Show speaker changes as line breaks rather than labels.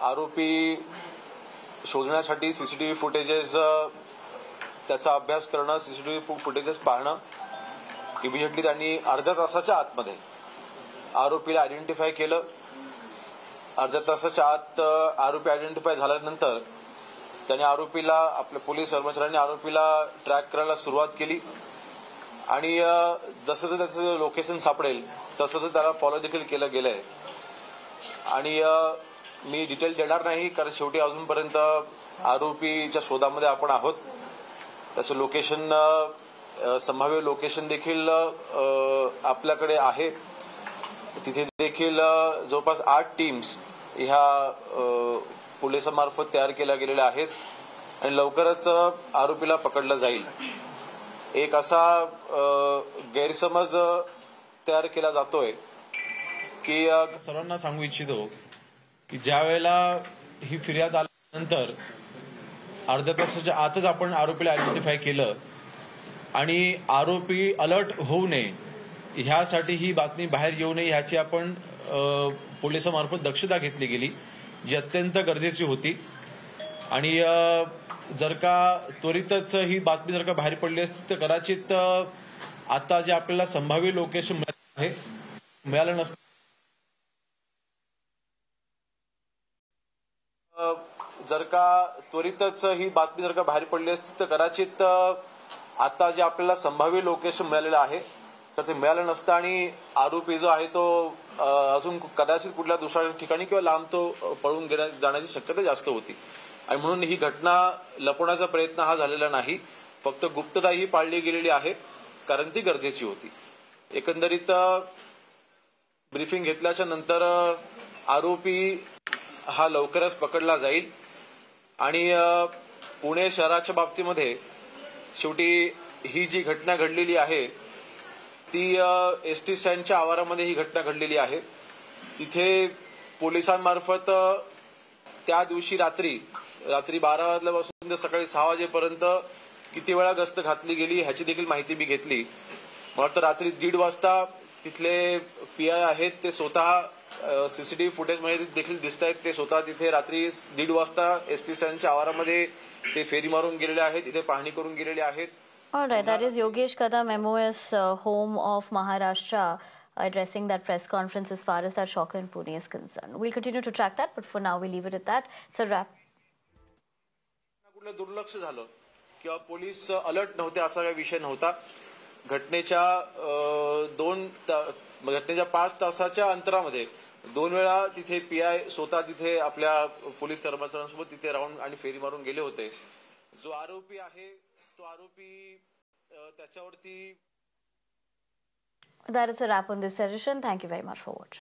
आरोपी शोधण्यासाठी CCTV footages त्याचा अभ्यास करणं, सीसीटीव्ही फुटेजेस पाहणं. इमिजिएटली त्यांनी अर्ध्या तासाच्या आतमध्ये आरोपीला आयडेंटिफाय केलं. अर्ध्या तासाच्या आत आरोपी आयडेंटिफाय झाल्यानंतर त्यांनी आरोपीला, आपल्या पोलीस कर्मचाऱ्यांनी आरोपीला ट्रॅक करायला सुरुवात केली आणि जसं त्याचं लोकेशन सापडेल तसं त्याला फॉलो देखील केलं गेलंय. आणि मी डिटेल देणार नाही कारण शेवटी अजूनपर्यंत आरोपीच्या शोधामध्ये आपण आहोत. त्याचं लोकेशन, संभाव्य लोकेशन देखील आपल्याकडे आहे. तिथे देखील जवळपास 8 टीम्स ह्या पोलिसांमार्फत तयार केल्या गेलेल्या आहेत आणि लवकरच आरोपीला पकडलं जाईल. एक असा गैरसमज तयार केला जातोय की सर्वांना सांगू इच्छितो की ज्या वेळेला ही फिर्याद आल्यानंतर अर्ध्या तासाच्या आतच आपण आरोपीला आयडेंटिफाय केलं आणि आरोपी अलर्ट होऊ नये ह्यासाठी ही बातमी बाहेर येऊ नये ह्याची आपण पोलिसांमार्फत दक्षता घेतली गेली, जी अत्यंत गरजेची होती. आणि जर का त्वरितच ही बातमी जर का बाहेर पडली असती तर कदाचित आता जे आपल्याला संभाव्य लोकेशन मिळालं नसतं. जर का त्वरितच ही बातमी जर का बाहेर पडली असती तर कदाचित आता जे आपल्याला संभाव्य लोकेशन मिळालेलं आहे तर ते मिळालं नसतं आणि आरोपी जो आहे तो अजून कदाचित कुठल्या दुसऱ्या ठिकाणी किंवा लांब तो पळून जाण्याची शक्यता जास्त होती. आणि म्हणून ही घटना लपवण्याचा प्रयत्न हा झालेला नाही, फक्त गुप्तता ही पाळली गेलेली आहे कारण ती गरजेची होती. एकंदरीत ब्रीफिंग घेतल्याच्या नंतर आरोपी हा लवकरच पकडला जाईल आणि पुणे शहराच्या बाबतीमध्ये शेवटी ही जी घटना घडलेली आहे ती एसटी स्टँडच्या आवारामध्ये ही घटना घडलेली आहे. तिथे पोलिसांमार्फत त्या दिवशी रात्री 12 वाजल्यापासून ते सकाळी 6 वाजेपर्यंत किती वेळा गस्त घातली गेली ह्याची देखील माहिती मी घेतली. मला वाटतं रात्री 1:30 वाजता तिथले पीआय आहेत ते स्वतः सीसीटीव्ही फुटेजमध्ये देखील दिसत आहेत. ते स्वतः तिथे रात्री 1:30 वाजता एसटी स्टँडच्या आवारामध्ये ते फेरी मारून गेलेले आहेत, तिथे पाहणी करून गेलेले आहेत.
All right, that is Yogesh Kadam, MOS home of Maharashtra, addressing that press conference as far as that shocker in Pune is concerned. We'll continue to track that, but for now we leave it at that. It's a wrap.
कुठलं दुर्लक्ष झालं किंवा police alert नव्हते असा काही विषय नव्हता. घटनेच्या 5 तासाच्या अंतरामध्ये 2 वेळा तिथे पीआय स्वतः तिथे आपल्या पोलीस कर्मचाऱ्यांसोबत तिथे राहून आणि फेरी मारून गेले होते. जो आरोपी आहे तो आरोपी त्याच्यावरती.
That is a wrap on this edition. Thank you very much for watching.